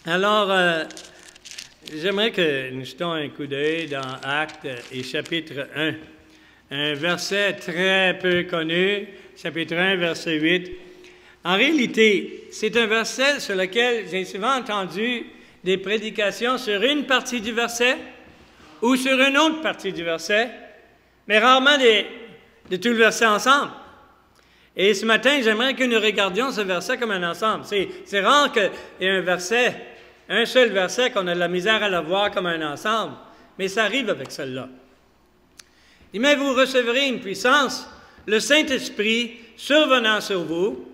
Alors, j'aimerais que nous jetons un coup d'œil dans Actes et chapitre 1. Un verset très peu connu, chapitre 1, verset 8. En réalité, c'est un verset sur lequel j'ai souvent entendu des prédications sur une partie du verset ou sur une autre partie du verset, mais rarement de tout le verset ensemble. Et ce matin, j'aimerais que nous regardions ce verset comme un ensemble. C'est rare qu'il y ait un seul verset qu'on a de la misère à le voir comme un ensemble, mais ça arrive avec celui-là. « Mais vous recevrez une puissance, le Saint-Esprit survenant sur vous,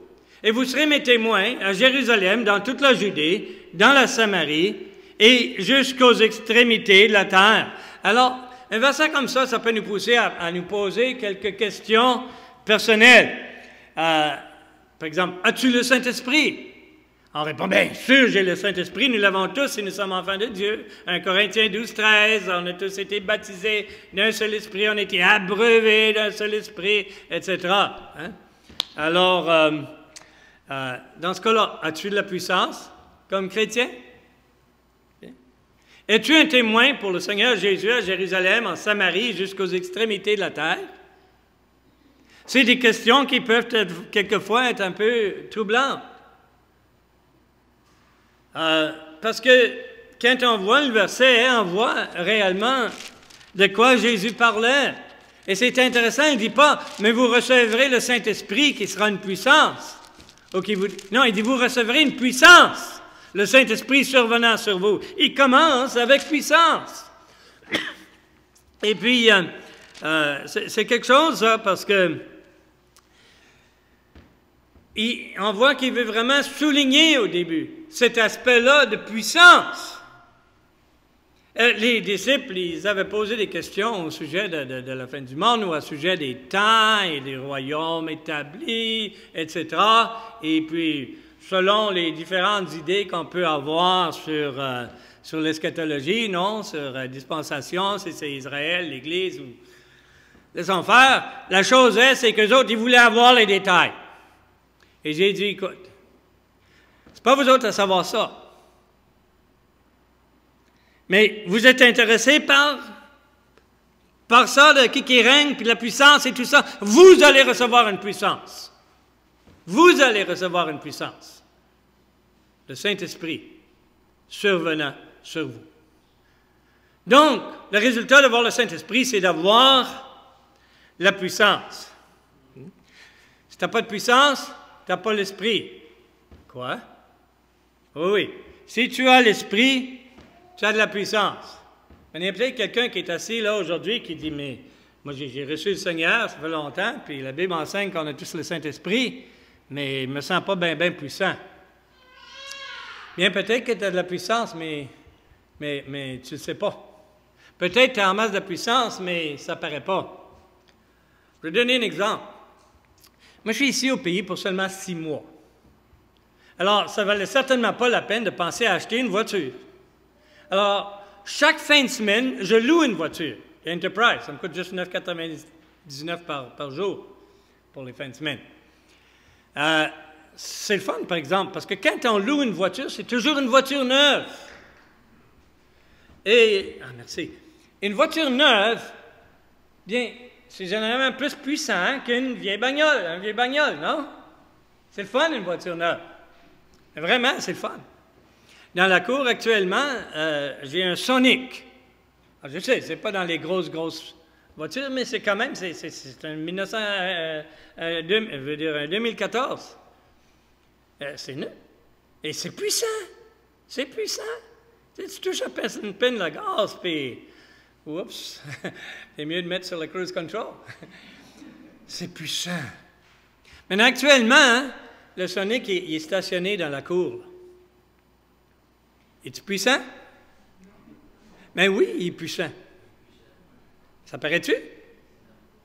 et vous serez mes témoins à Jérusalem, dans toute la Judée, dans la Samarie, et jusqu'aux extrémités de la terre. » Alors, un verset comme ça peut nous pousser à nous poser quelques questions personnelles. Par exemple, as-tu le Saint-Esprit? On répond, bien sûr, j'ai le Saint-Esprit, nous l'avons tous et nous sommes enfants de Dieu. 1 Corinthiens 12, 13, on a tous été baptisés d'un seul esprit, on a été abreuvés d'un seul esprit, etc. Hein? Alors, dans ce cas-là, as-tu de la puissance comme chrétien? Es-tu un témoin pour le Seigneur Jésus à Jérusalem, en Samarie, jusqu'aux extrémités de la terre? C'est des questions qui peuvent quelquefois être un peu troublantes. Parce que quand on voit le verset, on voit réellement de quoi Jésus parlait. Et c'est intéressant, il ne dit pas, mais vous recevrez le Saint-Esprit qui sera une puissance. Non, il dit, vous recevrez une puissance, le Saint-Esprit survenant sur vous. Il commence avec puissance. Et puis, c'est quelque chose, ça, parce que on voit qu'il veut vraiment souligner au début cet aspect-là de puissance. Les disciples, ils avaient posé des questions au sujet de la fin du monde ou au sujet des temps et des royaumes établis, etc. Et puis, selon les différentes idées qu'on peut avoir sur l'eschatologie, non, sur la dispensation, si c'est Israël, l'Église ou les enfers, la chose c'est qu'eux autres, ils voulaient avoir les détails. Et j'ai dit, écoute, c'est pas vous autres à savoir ça. Mais vous êtes intéressés par ça, de qui règne, puis la puissance et tout ça. Vous allez recevoir une puissance. Vous allez recevoir une puissance. Le Saint-Esprit survenant sur vous. Donc, le résultat d'avoir le Saint-Esprit, c'est d'avoir la puissance. Si tu n'as pas de puissance, tu n'as pas l'esprit. Quoi? Oui. Si tu as l'esprit, tu as de la puissance. Il y a peut-être quelqu'un qui est assis là aujourd'hui qui dit, mais moi j'ai reçu le Seigneur, ça fait longtemps, puis la Bible enseigne qu'on a tous le Saint-Esprit, mais il ne me sent pas bien puissant. Bien, peut-être que tu as de la puissance, mais tu ne le sais pas. Peut-être que tu as en masse de puissance, mais ça ne paraît pas. Je vais donner un exemple. Moi, je suis ici au pays pour seulement 6 mois. Alors, ça ne valait certainement pas la peine de penser à acheter une voiture. Alors, chaque fin de semaine, je loue une voiture. Enterprise, ça me coûte juste 9,99 par jour pour les fins de semaine. C'est le fun, par exemple, parce que quand on loue une voiture, c'est toujours une voiture neuve. Merci. Une voiture neuve, bien, c'est généralement plus puissant qu'une vieille bagnole, un vieil bagnole, non? C'est le fun, une voiture neuve. Vraiment, c'est le fun. Dans la cour, actuellement, j'ai un Sonic. Alors, je sais, c'est pas dans les grosses voitures, mais c'est quand même, c'est un 2014. C'est neuf. Et c'est puissant. C'est puissant. Tu touches à une peine de gaz, puis oups, c'est mieux de mettre sur le cruise control. C'est puissant. Mais actuellement, hein, le Sonic, il est stationné dans la cour. Es-tu puissant? Ben oui, il est puissant. Ça paraît-tu?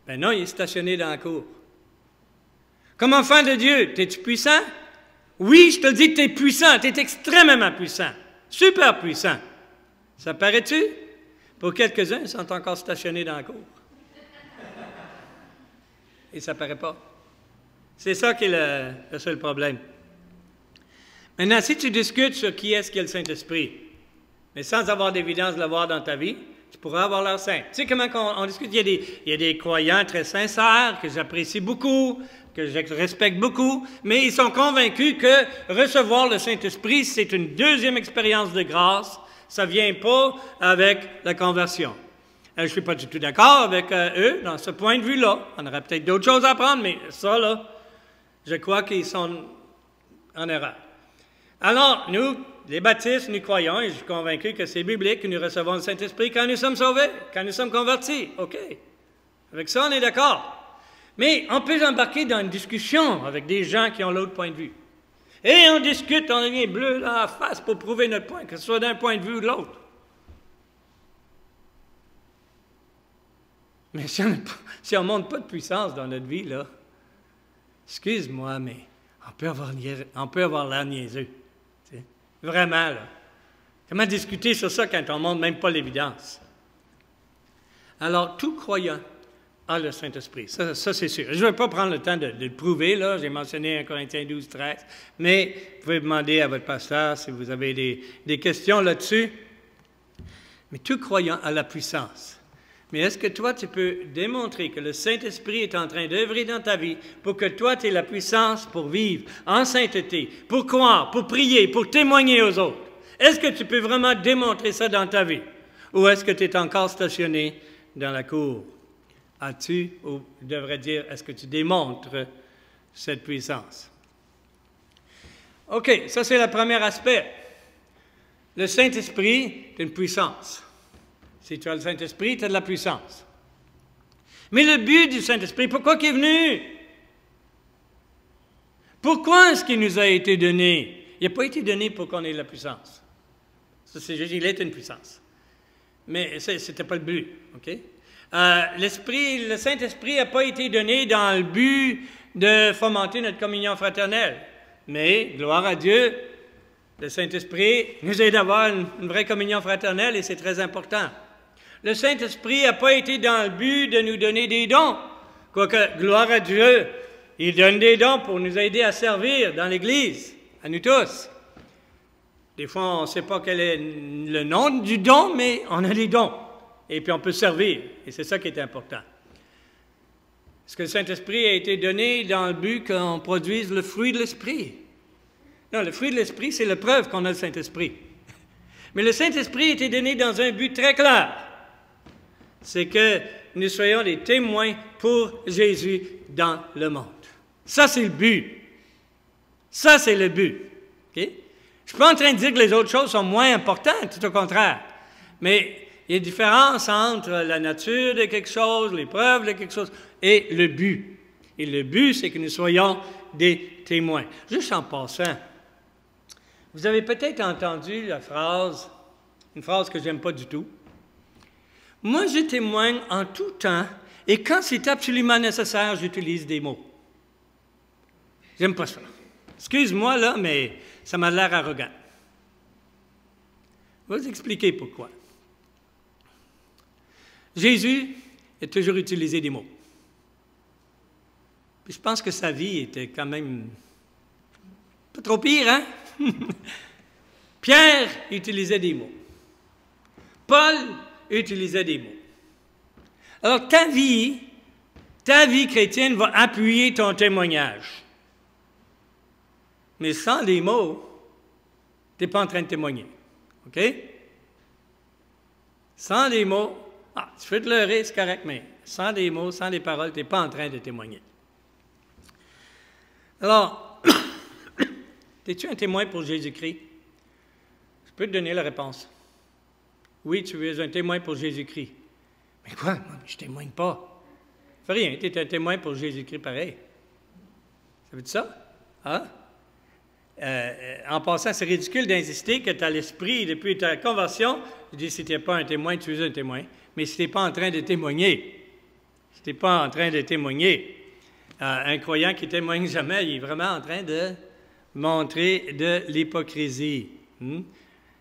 Ben non, il est stationné dans la cour. Comme enfant de Dieu, es-tu puissant? Oui, je te le dis que tu es puissant, tu es extrêmement puissant. Super puissant. Ça paraît-tu? Pour quelques-uns, ils sont encore stationnés dans la cour. Et ça ne paraît pas. C'est ça qui est le seul problème. Maintenant, si tu discutes sur qui est-ce qui est le Saint-Esprit, mais sans avoir d'évidence de l'avoir dans ta vie, tu pourras avoir l'air saint. Tu sais comment on discute? Il y a des croyants très sincères que j'apprécie beaucoup, que je respecte beaucoup, mais ils sont convaincus que recevoir le Saint-Esprit, c'est une deuxième expérience de grâce. Ça ne vient pas avec la conversion. Je ne suis pas du tout d'accord avec eux dans ce point de vue-là. On aurait peut-être d'autres choses à apprendre, mais ça, là, je crois qu'ils sont en erreur. Alors, nous, les baptistes, nous croyons, et je suis convaincu que c'est biblique, que nous recevons le Saint-Esprit quand nous sommes sauvés, quand nous sommes convertis. OK. Avec ça, on est d'accord. Mais on peut embarquer dans une discussion avec des gens qui ont l'autre point de vue. Et on discute, on devient bleu dans la face pour prouver notre point, que ce soit d'un point de vue ou de l'autre. Mais si on ne montre pas de puissance dans notre vie, là, excuse-moi, mais on peut avoir l'air niaiseux. T'sais. Vraiment, là. Comment discuter sur ça quand on ne montre même pas l'évidence? Alors, tout croyant a le Saint-Esprit. Ça c'est sûr. Je ne vais pas prendre le temps de le prouver, là. J'ai mentionné 1 Corinthiens 12, 13. Mais vous pouvez demander à votre pasteur si vous avez des questions là-dessus. Mais tout croyant a la puissance. Mais est-ce que toi, tu peux démontrer que le Saint-Esprit est en train d'œuvrer dans ta vie pour que toi, tu aies la puissance pour vivre en sainteté, pour croire, pour prier, pour témoigner aux autres? Est-ce que tu peux vraiment démontrer ça dans ta vie? Ou est-ce que tu es encore stationné dans la cour? As-tu, ou je devrais dire, est-ce que tu démontres cette puissance? OK, ça c'est le premier aspect. Le Saint-Esprit est une puissance. Si tu as le Saint-Esprit, tu as de la puissance. Mais le but du Saint-Esprit, pourquoi il est venu? Pourquoi est-ce qu'il nous a été donné? Il n'a pas été donné pour qu'on ait de la puissance. Ça, c'est juste, il est une puissance. Mais ce n'était pas le but, OK? Le Saint-Esprit n'a pas été donné dans le but de fomenter notre communion fraternelle. Mais, gloire à Dieu, le Saint-Esprit nous aide à avoir une vraie communion fraternelle et c'est très important. Le Saint-Esprit n'a pas été dans le but de nous donner des dons. Quoique, gloire à Dieu, il donne des dons pour nous aider à servir dans l'Église, à nous tous. Des fois, on ne sait pas quel est le nom du don, mais on a des dons. Et puis on peut servir. Et c'est ça qui est important. Est-ce que le Saint-Esprit a été donné dans le but qu'on produise le fruit de l'Esprit? Non, le fruit de l'Esprit, c'est la preuve qu'on a le Saint-Esprit. Mais le Saint-Esprit a été donné dans un but très clair. C'est que nous soyons des témoins pour Jésus dans le monde. Ça, c'est le but. Ça, c'est le but. OK? Je ne suis pas en train de dire que les autres choses sont moins importantes, tout au contraire. Mais il y a une différence entre la nature de quelque chose, l'épreuve de quelque chose, et le but. Et le but, c'est que nous soyons des témoins. Juste en passant, vous avez peut-être entendu la phrase, une phrase que je n'aime pas du tout. Moi, je témoigne en tout temps, et quand c'est absolument nécessaire, j'utilise des mots. J'aime pas ça. Excuse-moi, là, mais ça m'a l'air arrogant. Je vais vous expliquer pourquoi. Jésus a toujours utilisé des mots. Puis je pense que sa vie était quand même pas trop pire, hein? Pierre utilisait des mots. Paul utilisait des mots. Alors, ta vie chrétienne va appuyer ton témoignage. Mais sans les mots, tu n'es pas en train de témoigner. OK? Sans les mots, tu peux te leurrer, c'est correct, mais sans les mots, sans les paroles, tu n'es pas en train de témoigner. Alors, es-tu un témoin pour Jésus-Christ? Je peux te donner la réponse. Oui, tu es un témoin pour Jésus-Christ. Mais quoi? Moi, je ne témoigne pas. Fais rien, tu es un témoin pour Jésus-Christ pareil. Ça veut dire ça? Hein? En passant, c'est ridicule d'insister que tu as l'esprit depuis ta conversion. Je dis, si tu n'es pas un témoin, tu es un témoin. Mais si tu n'es pas en train de témoigner, un croyant qui ne témoigne jamais, il est vraiment en train de montrer de l'hypocrisie.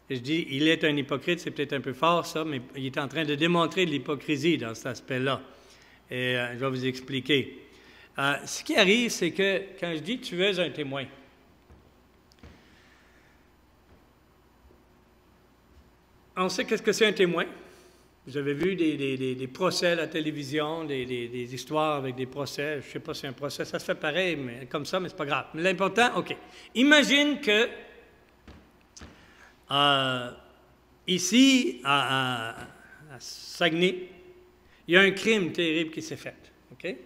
Je dis, il est un hypocrite, c'est peut-être un peu fort ça, mais il est en train de démontrer de l'hypocrisie dans cet aspect-là. Et je vais vous expliquer. Ce qui arrive, c'est que quand je dis tu es un témoin, On sait qu'est-ce que c'est un témoin. Vous avez vu des procès à la télévision, des histoires avec des procès. Je ne sais pas si un procès, ça se fait pareil, mais comme ça, mais c'est pas grave. Mais l'important, OK. Imagine que ici, à Saguenay, il y a un crime terrible qui s'est fait. OK?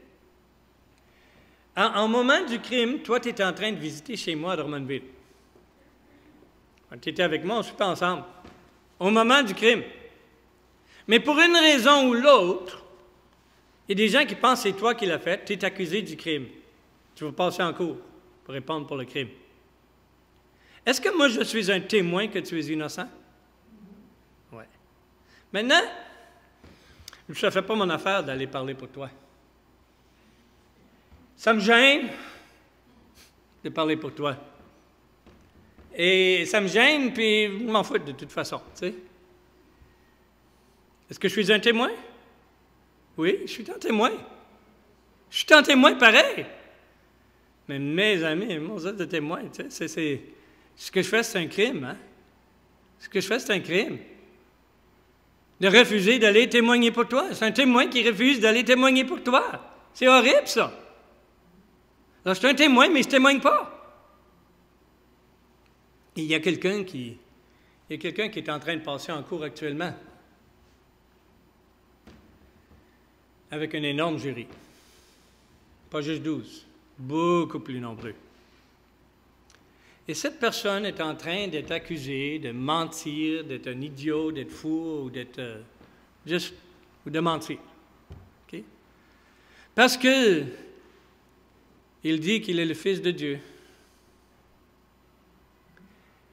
Au moment du crime, toi, tu étais en train de visiter chez moi à Drummondville. Tu étais avec moi, on ne suit pas ensemble. Au moment du crime. Mais pour une raison ou l'autre, il y a des gens qui pensent que c'est toi qui l'as fait, tu es accusé du crime. Tu vas passer en cours pour répondre pour le crime. Est-ce que moi, je suis un témoin que tu es innocent? Oui. Maintenant, ça ne fait pas mon affaire d'aller parler pour toi. Ça me gêne de parler pour toi. Et ça me gêne, puis je m'en fous de toute façon, tu sais. Est-ce que je suis un témoin? Oui, je suis un témoin. Je suis un témoin pareil. Mais mes amis, moi, vous êtes des témoins, tu sais, ce que je fais, c'est un crime, hein? Ce que je fais, c'est un crime. De refuser d'aller témoigner pour toi. C'est un témoin qui refuse d'aller témoigner pour toi. C'est horrible, ça. Alors, je suis un témoin, mais je ne témoigne pas. Et il y a quelqu'un qui est en train de passer en cours actuellement avec un énorme jury. Pas juste 12, beaucoup plus nombreux. Et cette personne est en train d'être accusée de mentir, d'être un idiot, d'être fou ou d'être ou de mentir. Okay? Parce que il dit qu'il est le Fils de Dieu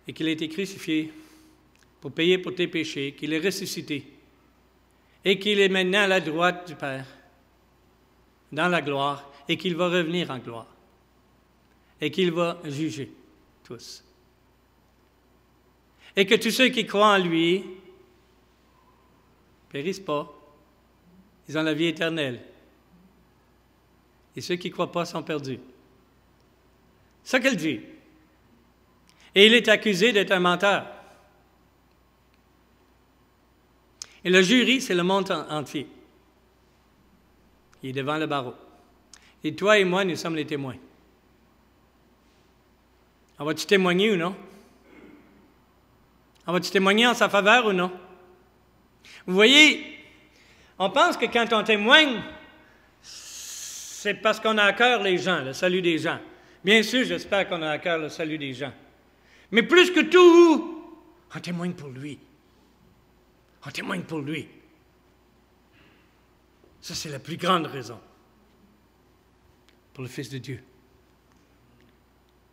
et qu'il a été crucifié pour payer pour tes péchés, qu'il est ressuscité et qu'il est maintenant à la droite du Père, dans la gloire, et qu'il va revenir en gloire et qu'il va juger tous. Et que tous ceux qui croient en lui périssent pas, ils ont la vie éternelle. Et ceux qui ne croient pas sont perdus. C'est ça qu'elle dit. Et il est accusé d'être un menteur. Et le jury, c'est le monde entier. Il est devant le barreau. Et toi et moi, nous sommes les témoins. On va-tu témoigner ou non? On va-tu témoigner en sa faveur ou non? Vous voyez, on pense que quand on témoigne, c'est parce qu'on a à cœur les gens, le salut des gens. Bien sûr, j'espère qu'on a à cœur le salut des gens. Mais plus que tout, on témoigne pour lui. On témoigne pour lui. Ça, c'est la plus grande raison. Pour le Fils de Dieu,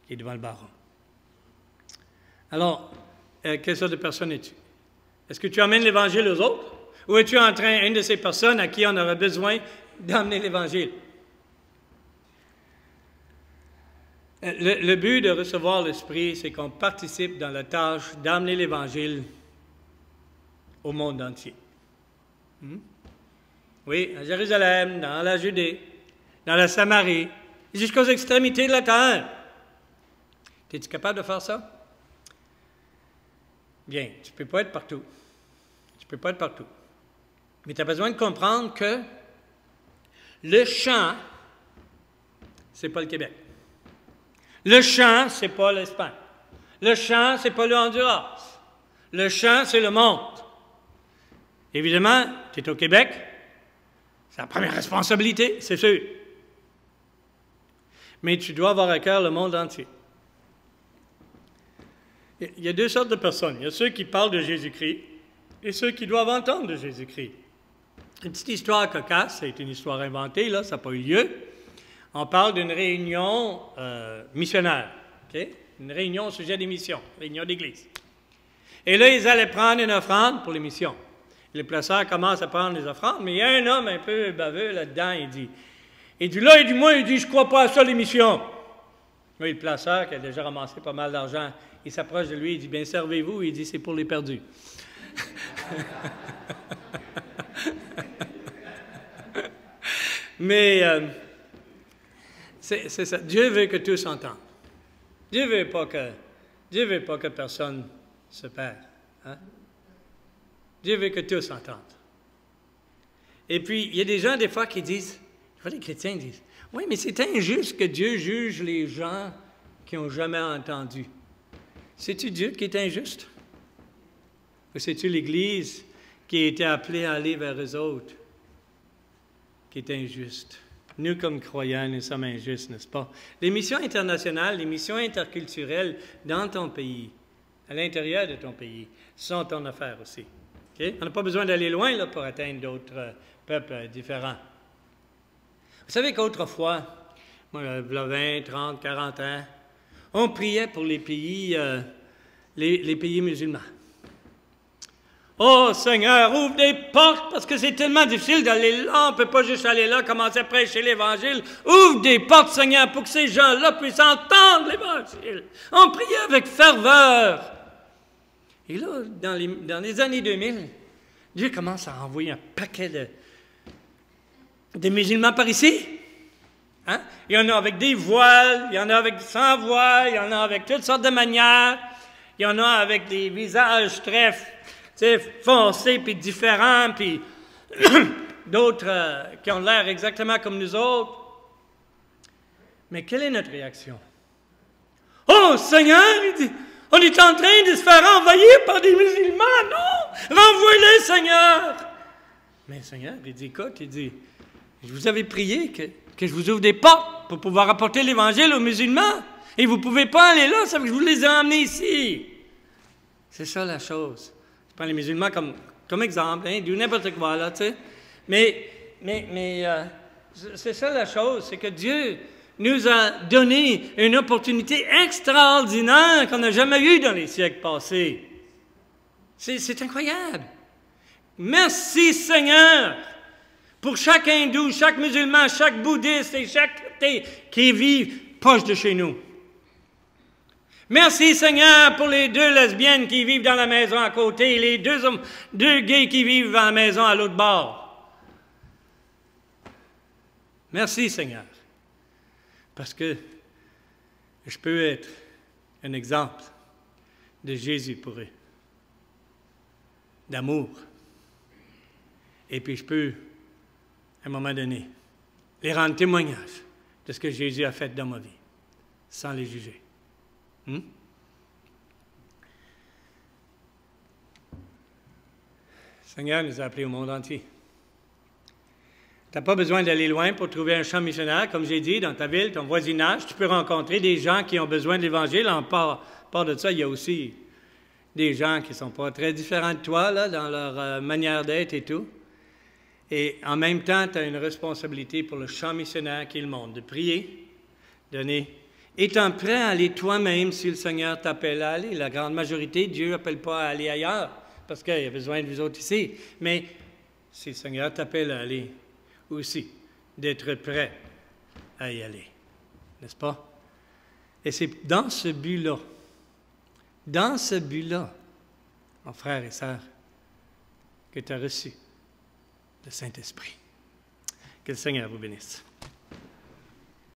qui est devant le barreau. Alors, quelle sorte de personne es-tu? Est-ce que tu amènes l'Évangile aux autres? Ou es-tu en train, une de ces personnes à qui on aurait besoin d'amener l'Évangile? Le but de recevoir l'Esprit, c'est qu'on participe dans la tâche d'amener l'Évangile au monde entier. Oui, à Jérusalem, dans la Judée, dans la Samarie, jusqu'aux extrémités de la terre. Es-tu capable de faire ça? Bien, tu ne peux pas être partout. Tu ne peux pas être partout. Mais tu as besoin de comprendre que le champ, ce n'est pas le Québec. Le champ, ce n'est pas l'Espagne. Le champ, ce n'est pas le Honduras. Le champ, c'est le monde. Évidemment, tu es au Québec, c'est la première responsabilité, c'est sûr. Mais tu dois avoir à cœur le monde entier. Il y a deux sortes de personnes. Il y a ceux qui parlent de Jésus-Christ et ceux qui doivent entendre de Jésus-Christ. Une petite histoire cocasse, c'est une histoire inventée, là, ça n'a pas eu lieu. On parle d'une réunion missionnaire, okay? Une réunion au sujet des missions, réunion d'église. Et là, ils allaient prendre une offrande pour les missions. Les placeurs commencent à prendre les offrandes, mais il y a un homme un peu baveux là-dedans, il dit, je crois pas à ça, les missions. Oui, le placeur, qui a déjà ramassé pas mal d'argent, il s'approche de lui, il dit, bien, servez-vous, il dit, c'est pour les perdus. Mais c'est ça. Dieu veut que tous entendent. Dieu veut pas que personne se perde. Hein? Dieu veut que tous entendent. Et puis, il y a des gens, des fois, qui disent, les chrétiens disent, oui, mais c'est injuste que Dieu juge les gens qui n'ont jamais entendu. C'est-tu Dieu qui est injuste? Ou c'est-tu l'Église qui a été appelée à aller vers eux autres qui est injuste? Nous, comme croyants, nous sommes injustes, n'est-ce pas? Les missions internationales, les missions interculturelles dans ton pays, à l'intérieur de ton pays, sont ton affaire aussi. Okay? On n'a pas besoin d'aller loin là, pour atteindre d'autres peuples différents. Vous savez qu'autrefois, moi, il y a 20, 30, 40 ans, on priait pour les pays musulmans. Oh Seigneur, ouvre des portes parce que c'est tellement difficile d'aller là. On ne peut pas juste aller là, commencer à prêcher l'Évangile. Ouvre des portes, Seigneur, pour que ces gens-là puissent entendre l'Évangile. On priait avec ferveur. Et là, dans les années 2000, Dieu commence à envoyer un paquet de musulmans par ici. Hein? Il y en a avec des voiles, il y en a avec sans voile, il y en a avec toutes sortes de manières. Il y en a avec des visages très foncés puis différents, puis d'autres qui ont l'air exactement comme nous autres. Mais quelle est notre réaction? Oh Seigneur, il dit, on est en train de se faire envahir par des musulmans, non! Renvoie-les, Seigneur! Mais le Seigneur, il dit, écoute, il dit, je vous avais prié que je vous ouvre des portes pour pouvoir apporter l'Évangile aux musulmans. Et vous ne pouvez pas aller là, ça veut que je vous les ai emmenés ici. C'est ça la chose. Je prends les musulmans comme exemple, hein, du n'importe quoi, là, tu sais. Mais c'est ça la chose, c'est que Dieu nous a donné une opportunité extraordinaire qu'on n'a jamais eue dans les siècles passés. C'est incroyable. Merci Seigneur pour chaque hindou, chaque musulman, chaque bouddhiste et chaque qui vivent proche de chez nous. Merci Seigneur pour les 2 lesbiennes qui vivent dans la maison à côté et les 2 gays qui vivent dans la maison à l'autre bord. Merci Seigneur. Parce que je peux être un exemple de Jésus pour eux, d'amour. Et puis je peux, à un moment donné, les rendre témoignage de ce que Jésus a fait dans ma vie, sans les juger. Le Seigneur nous a appelés au monde entier. Tu n'as pas besoin d'aller loin pour trouver un champ missionnaire, comme j'ai dit, dans ta ville, ton voisinage. Tu peux rencontrer des gens qui ont besoin de l'Évangile. En part de ça, il y a aussi des gens qui ne sont pas très différents de toi, là, dans leur manière d'être et tout. Et en même temps, tu as une responsabilité pour le champ missionnaire qui est le monde, de prier, donner. Étant prêt à aller toi-même si le Seigneur t'appelle à aller. La grande majorité, Dieu n'appelle pas à aller ailleurs, parce qu'il y a besoin de vous autres ici. Mais si le Seigneur t'appelle à aller aussi, d'être prêt à y aller. N'est-ce pas? Et c'est dans ce but-là, mon frère et sœur, que tu as reçu le Saint-Esprit. Que le Seigneur vous bénisse.